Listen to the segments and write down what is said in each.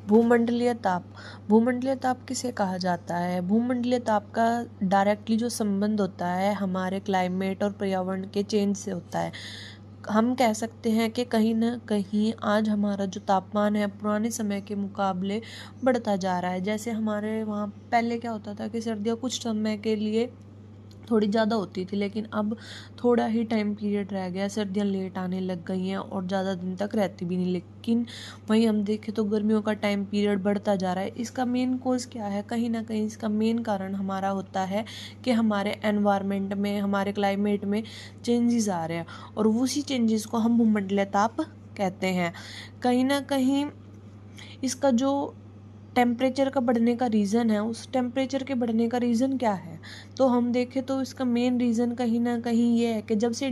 भूमंडलीय ताप। भूमंडलीय ताप किसे कहा जाता है? भूमंडलीय ताप का डायरेक्टली जो संबंध होता है हमारे क्लाइमेट और पर्यावरण के चेंज से होता है। हम कह सकते हैं कि कहीं ना कहीं आज हमारा जो तापमान है पुराने समय के मुकाबले बढ़ता जा रहा है। जैसे हमारे वहाँ पहले क्या होता था कि सर्दियाँ कुछ समय के लिए थोड़ी ज़्यादा होती थी, लेकिन अब थोड़ा ही टाइम पीरियड रह गया, सर्दियाँ लेट आने लग गई हैं और ज़्यादा दिन तक रहती भी नहीं। लेकिन वहीं हम देखें तो गर्मियों का टाइम पीरियड बढ़ता जा रहा है। इसका मेन कोज क्या है? कहीं ना कहीं इसका मेन कारण हमारा होता है कि हमारे एनवायरनमेंट में, हमारे क्लाइमेट में चेंजेस आ रहे हैं और उसी चेंजेस को हम भूमंडलीय ताप कहते हैं। कहीं ना कहीं इसका जो टेम्परेचर का बढ़ने का रीज़न है, उस टेम्परेचर के बढ़ने का रीज़न क्या है? तो हम देखें तो इसका मेन रीज़न कहीं ना कहीं ये है कि जब से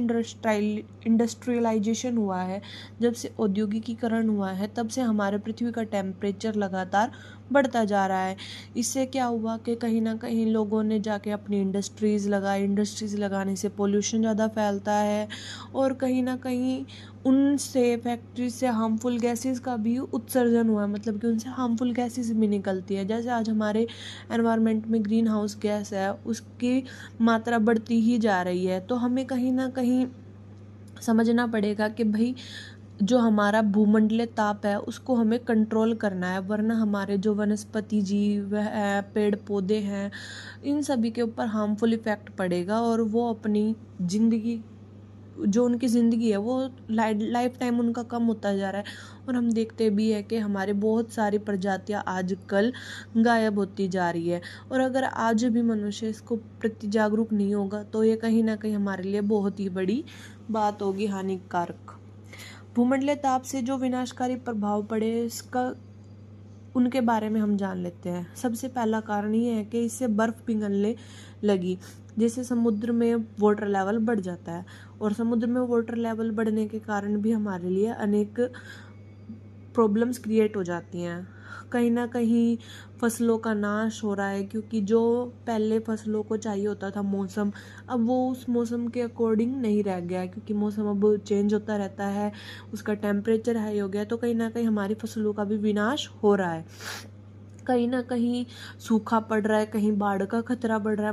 इंडस्ट्रियलाइजेशन हुआ है, जब से औद्योगिकीकरण हुआ है, तब से हमारे पृथ्वी का टेम्परेचर लगातार बढ़ता जा रहा है। इससे क्या हुआ कि कहीं ना कहीं लोगों ने जाके अपनी इंडस्ट्रीज़ लगाने से पोल्यूशन ज़्यादा फैलता है और कहीं ना कहीं उनसे फैक्ट्री से हार्मफुल गैसेस का भी उत्सर्जन हुआ है, मतलब कि उनसे हार्मफुल गैसेस भी निकलती है। जैसे आज हमारे एनवायरनमेंट में ग्रीन हाउस गैस है, उसकी मात्रा बढ़ती ही जा रही है। तो हमें कहीं ना कहीं समझना पड़ेगा कि भाई जो हमारा भूमंडलीय ताप है उसको हमें कंट्रोल करना है, वरना हमारे जो वनस्पति जीव है, पेड़ पौधे हैं, इन सभी के ऊपर हार्मफुल इफ़ेक्ट पड़ेगा और वो अपनी ज़िंदगी, जो उनकी ज़िंदगी है वो लाइफ टाइम उनका कम होता जा रहा है। और हम देखते भी है कि हमारे बहुत सारी प्रजातियां आजकल गायब होती जा रही है। और अगर आज भी मनुष्य इसको प्रति जागरूक नहीं होगा तो ये कहीं ना कहीं हमारे लिए बहुत ही बड़ी बात होगी, हानिकारक। भूमंडलीय ताप से जो विनाशकारी प्रभाव पड़े इसका उनके बारे में हम जान लेते हैं। सबसे पहला कारण ये है कि इससे बर्फ़ पिघलने लगी, जिससे समुद्र में वाटर लेवल बढ़ जाता है और समुद्र में वाटर लेवल बढ़ने के कारण भी हमारे लिए अनेक प्रॉब्लम्स क्रिएट हो जाती हैं। कहीं ना कहीं फसलों का नाश हो रहा है, क्योंकि जो पहले फसलों को चाहिए होता था मौसम, अब वो उस मौसम के अकॉर्डिंग नहीं रह गया है, क्योंकि मौसम अब चेंज होता रहता है, उसका टेम्परेचर हाई हो गया। तो कहीं ना कहीं हमारी फसलों का भी विनाश हो रहा है। कहीं ना कहीं सूखा पड़ रहा है, कहीं बाढ़ का खतरा बढ़ रहा है,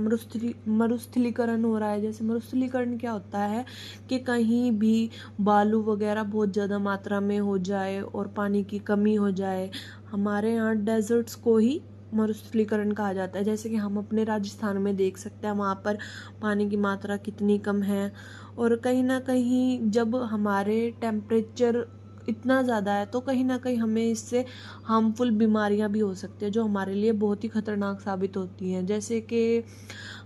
मरुस्थलीकरण हो रहा है। जैसे मरुस्थलीकरण क्या होता है कि कहीं भी बालू वगैरह बहुत ज़्यादा मात्रा में हो जाए और पानी की कमी हो जाए। हमारे यहाँ डेजर्ट्स को ही मरुस्थलीकरण कहा जाता है। जैसे कि हम अपने राजस्थान में देख सकते हैं, वहाँ पर पानी की मात्रा कितनी कम है। और कहीं ना कहीं जब हमारे टेम्परेचर इतना ज़्यादा है तो कहीं ना कहीं हमें इससे हार्मफुल बीमारियां भी हो सकती है, जो हमारे लिए बहुत ही खतरनाक साबित होती हैं। जैसे कि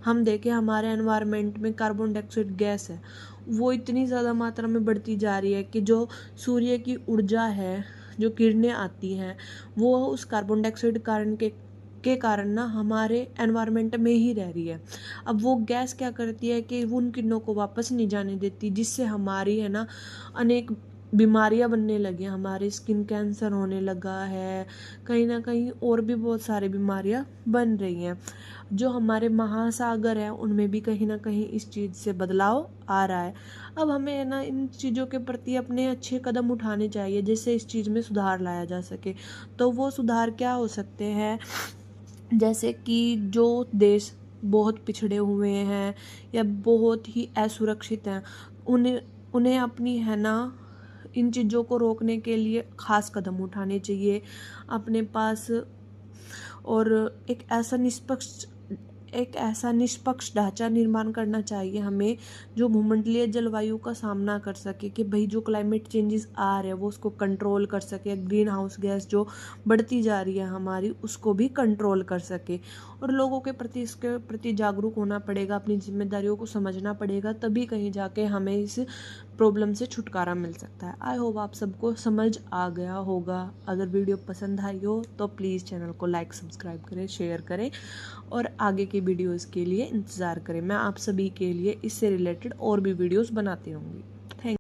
हम देखें, हमारे एनवायरनमेंट में कार्बन डाइऑक्साइड गैस है, वो इतनी ज़्यादा मात्रा में बढ़ती जा रही है कि जो सूर्य की ऊर्जा है, जो किरणें आती हैं, वो उस कार्बन डाइऑक्साइड कारण ना हमारे एनवायरनमेंट में ही रह रही है। अब वो गैस क्या करती है कि उन किरणों को वापस नहीं जाने देती, जिससे हमारी है ना अनेक बीमारियां बनने लगी हैं। हमारे स्किन कैंसर होने लगा है, कहीं ना कहीं और भी बहुत सारी बीमारियां बन रही हैं। जो हमारे महासागर हैं उनमें भी कहीं ना कहीं इस चीज़ से बदलाव आ रहा है। अब हमें है ना इन चीज़ों के प्रति अपने अच्छे कदम उठाने चाहिए, जिससे इस चीज़ में सुधार लाया जा सके। तो वो सुधार क्या हो सकते हैं? जैसे कि जो देश बहुत पिछड़े हुए हैं या बहुत ही असुरक्षित हैं, उन्हें उन्हें अपनी है ना इन चीज़ों को रोकने के लिए खास कदम उठाने चाहिए अपने पास। और एक ऐसा निष्पक्ष ढांचा निर्माण करना चाहिए हमें, जो भूमंडलीय जलवायु का सामना कर सके, कि भाई जो क्लाइमेट चेंजेस आ रहे हैं वो उसको कंट्रोल कर सके, ग्रीन हाउस गैस जो बढ़ती जा रही है हमारी उसको भी कंट्रोल कर सके। और लोगों के प्रति इसके प्रति जागरूक होना पड़ेगा, अपनी जिम्मेदारियों को समझना पड़ेगा, तभी कहीं जाके हमें इस प्रॉब्लम से छुटकारा मिल सकता है। आई होप आप सबको समझ आ गया होगा। अगर वीडियो पसंद आई हो तो प्लीज़ चैनल को लाइक, सब्सक्राइब करें, शेयर करें और आगे की वीडियोस के लिए इंतज़ार करें। मैं आप सभी के लिए इससे रिलेटेड और भी वीडियोस बनाती रहूँगी।